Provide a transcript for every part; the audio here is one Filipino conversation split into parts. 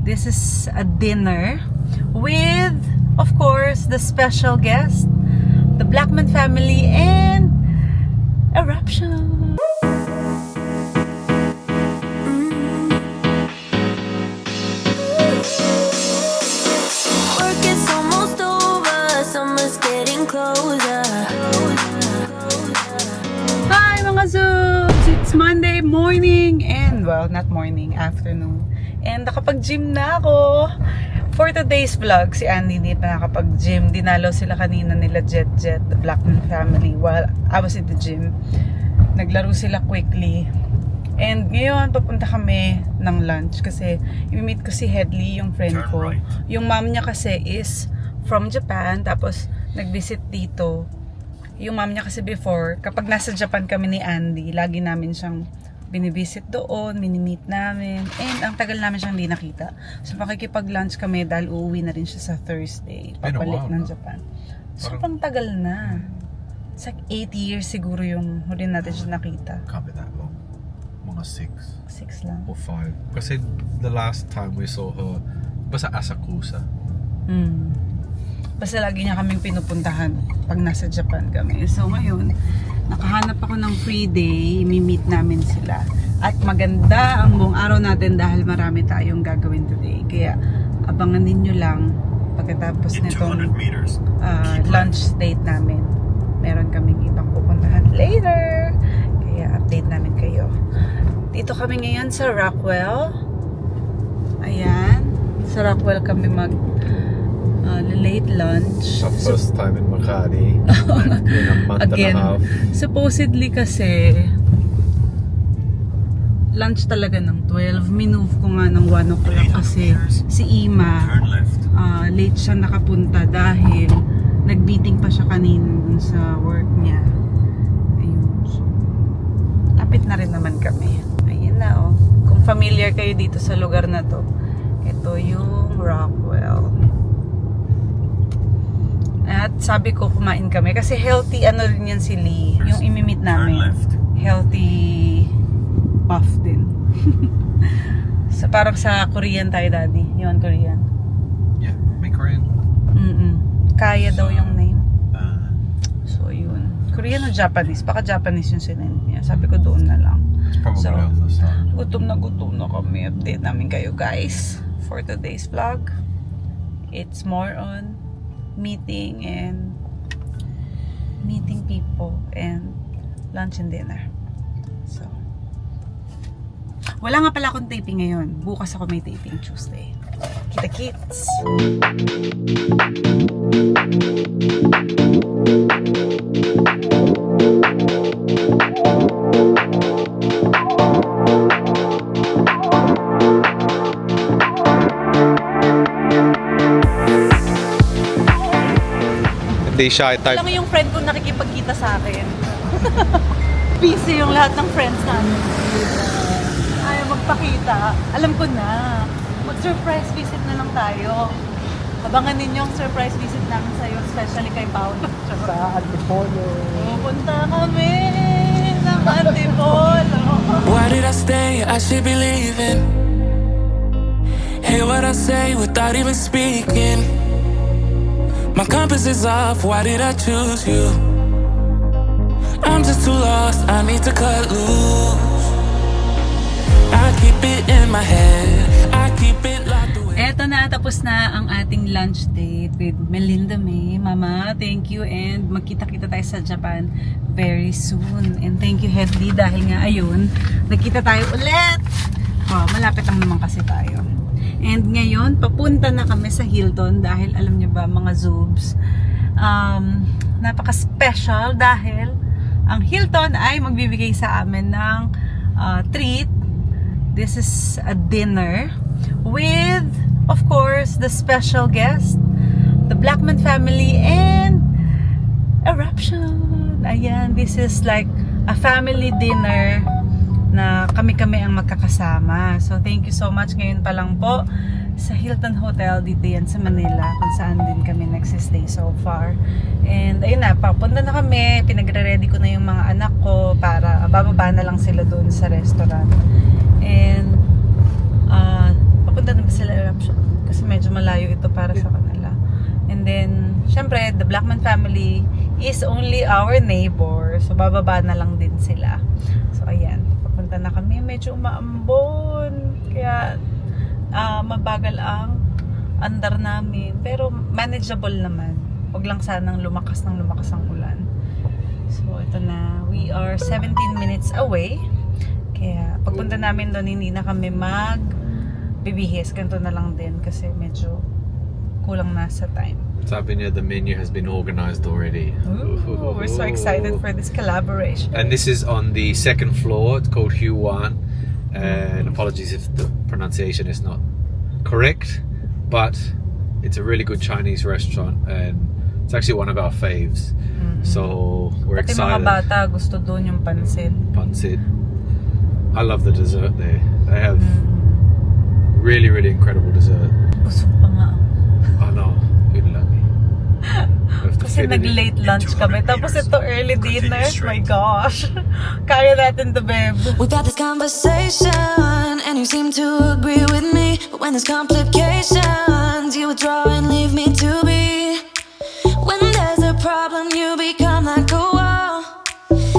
This is a dinner with, of course, the special guest, the Blackman family, and Eruption. Work is almost over, summer's getting closer. Hi mga Zoobs! It's Monday morning and, well, not morning, afternoon. And nakapag-gym na ako. For today's vlog, si Andy hindi pa nakapag-gym. Dinalaw sila kanina nila Jet, the Blackman family, while I was in the gym. Naglaro sila quickly. And ngayon, papunta kami ng lunch kasi i-meet ko si Headley, yung friend ko. Yung mom niya kasi is from Japan, tapos nag-visit dito. Yung mom niya kasi before, kapag nasa Japan kami ni Andy, lagi namin siyang binivisit doon, mini-meet namin, and ang tagal namin siyang hindi nakita. So makikipag-lunch kami dahil uuwi na rin siya sa Thursday, papalik ng Japan. Sobrang tagal na. It's like 8 years siguro yung huli natin siya nakita. Can't be that long. Mga 6 6 lang. or 5. Kasi the last time we saw her, basta Asakusa. Basta lagi niya kaming pinupuntahan pag nasa Japan kami. So ngayon, nakahanap ako ng free day, imi-meet namin sila. At maganda ang buong araw natin dahil marami tayong gagawin today. Kaya abangan ninyo lang pagkatapos nitong lunch date namin. Meron kaming ibang pupuntahan later. Kaya update namin kayo. Dito kami ngayon sa Rockwell. Ayan. Sa Rockwell kami late lunch. Our first time in Makati in a month Again, and a half. supposedly kasi lunch talaga ng 12. Minove ko nga ng 1 o'clock kasi si Ima late siya nakapunta dahil nag-meeting pa siya kanina dun sa work niya. Ayun. So, lapit na rin naman kami. Ayun na oh. Kung familiar kayo dito sa lugar na to, ito yung Rockwell. At sabi ko kumain kami kasi healthy ano rin yan si Lee, yung imi-meet namin. Healthy buff din. So parang sa Korean tayo, daddy. Yun, Korean. Yeah, may Korean. Kaya daw yung name. So yun. Korean o Japanese? Baka Japanese yung sinend niya. Sabi ko doon na lang. It's probably So, on the side. gutom na kami. Update namin kayo guys for today's vlog. It's more on meeting people and lunch and dinner. So, wala nga pala akong taping ngayon. Bukas ako may taping Tuesday. Kita-kits! Hindi shy type. Alam mo yung friend ko nakikipagkita sa akin. Busy yung lahat ng friends namin. Ayaw magpakita. Alam ko na. Mag-surprise visit na lang tayo. Abangan ninyo ang surprise visit namin sa'yo, especially kay Paolo. Sa Antipolo. Pupunta kami ng Antipolo. Why did I stay? I should be leaving. Hear what I say without even speaking. My compass is off, why did I choose you? I'm just too lost, I need to cut loose. I keep it in my head, I keep it locked away. Eto na, tapos na ang ating lunch date with Melinda May. Mama, thank you, and magkita-kita tayo sa Japan very soon. And thank you, Headley, dahil nga ayun, nagkita tayo ulit. Oh, malapit lang naman kasi tayo. And ngayon, papunta na kami sa Hilton dahil alam niyo ba mga Zoobs, napaka-special dahil ang Hilton ay magbibigay sa amin ng treat. This is a dinner with, of course, the special guest, the Blackman family, and Eruption. Ayan, this is like a family dinner na kami-kami ang magkakasama. So, thank you so much. Ngayon pa lang po sa Hilton Hotel dito yan sa Manila, kung saan din kami nagsistay so far. And ayun na, papunta na kami. Pinagre-ready ko na yung mga anak ko para bababa na lang sila doon sa restaurant. And Pupunta na ba sila eruption? Kasi medyo malayo ito para sa kanila. And then, syempre, the Blackman family is only our neighbor. So, bababa na lang din sila. So, ayan. Papunta na kami. Medyo umaambon. Kaya, mabagal ang andar namin. Pero, manageable naman. Huwag lang sanang lumakas ang ulan. So, ito na. We are 17 minutes away. Kaya, pagpunta namin doon, hindi na kami bibihis. Ganito na lang din kasi medyo kulang na sa time. Sabi niya, the menu has been organized already. Ooh, we're so excited for this collaboration. And this is on the second floor. It's called Huan. And apologies if the pronunciation is not correct, but it's a really good Chinese restaurant, and it's actually one of our faves. So we're Pati mga excited. bata gusto doon yung pansit. Pancit. I love the dessert there. They have really, really incredible dessert. Busog pa nga. I know. Yun lang eh. We have to Kasi fit it in. nag-late lunch kami. Tapos ito early dinner. My gosh. Kaya natin to, babe. We've had this conversation, and you seem to agree with me. But when there's complications, you withdraw and leave me to be. When there's a problem, you become like a wall.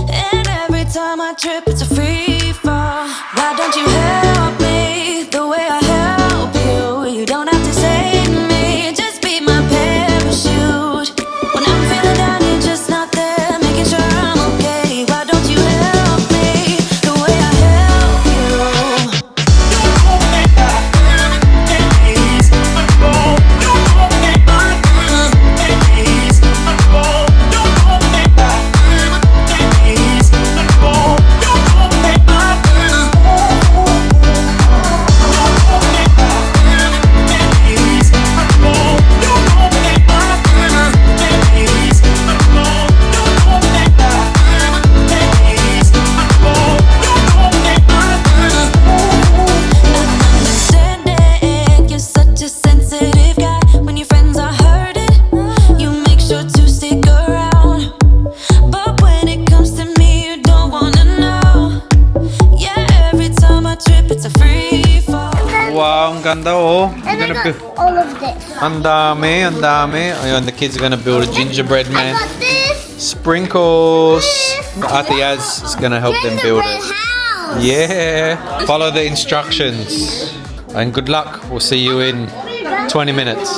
And every time I trip, it's a free fall. Why don't you help me the way I help you? You don't have to save me, just be my parachute. When I'm feeling down, you're just not there, making sure I'm okay. Why don't you help me the way I help you? Understanding, you're such a sensitive guy. When your friends are hurting, you make sure to stick around. But when it comes to me, you don't wanna know. Yeah, every time I trip, it's a free fall. Wow, ang ganda oh. And I got all of this. Ang dami, ang dami. Ayun, the kids are gonna build a gingerbread I man. got this. Sprinkles. Ate Az is gonna help them build it. House. Yeah. Follow the instructions. And good luck. We'll see you in 20 minutes.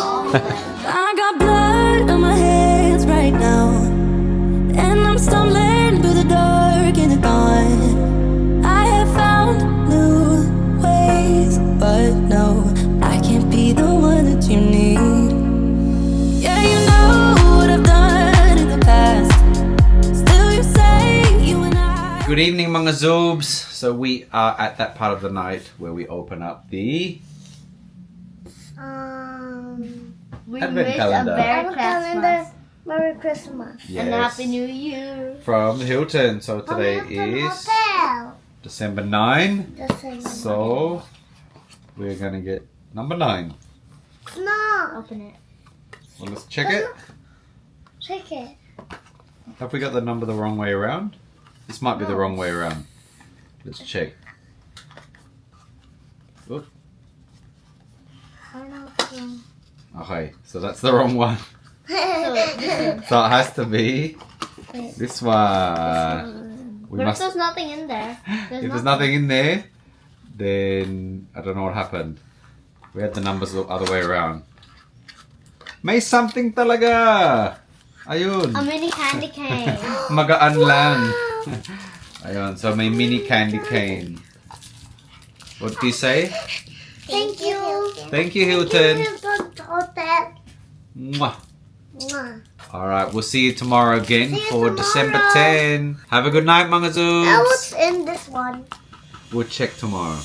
I got blood on my hands right now, and I'm stumbling through the dark in the dawn. I have found new ways, but no, I can't be the one that you need. Yeah, you know what I've done in the past. Still, you say you and I. Good evening, mga Zoobs. So we are at that part of the night where we open up the We Advent wish calendar. a Merry Christmas. Merry Christmas. yes, And Happy New Year. from Hilton. So today is Hotel. December 9. December. So we're gonna get number 9. No. Open it. Well, let's check it. Check it. Have we got the number the wrong way around? This might be the wrong way around. Let's check. Oop. I don't know. Okay, so that's the wrong one. So it has to be this one. We But must. there's nothing in there. If there's nothing in there, then I don't know what happened. We had the numbers the other way around. May something talaga. Ayun. A mini candy cane. Magaan lang. Ayun, so may mini candy cane. What do you say? Thank you. Thank you, Hilton. Hotel. Mwah. Mwah. Alright, we'll see you tomorrow again See you for tomorrow. December 10. Have a good night, mga Now what's Zoobs. in this one? We'll check tomorrow.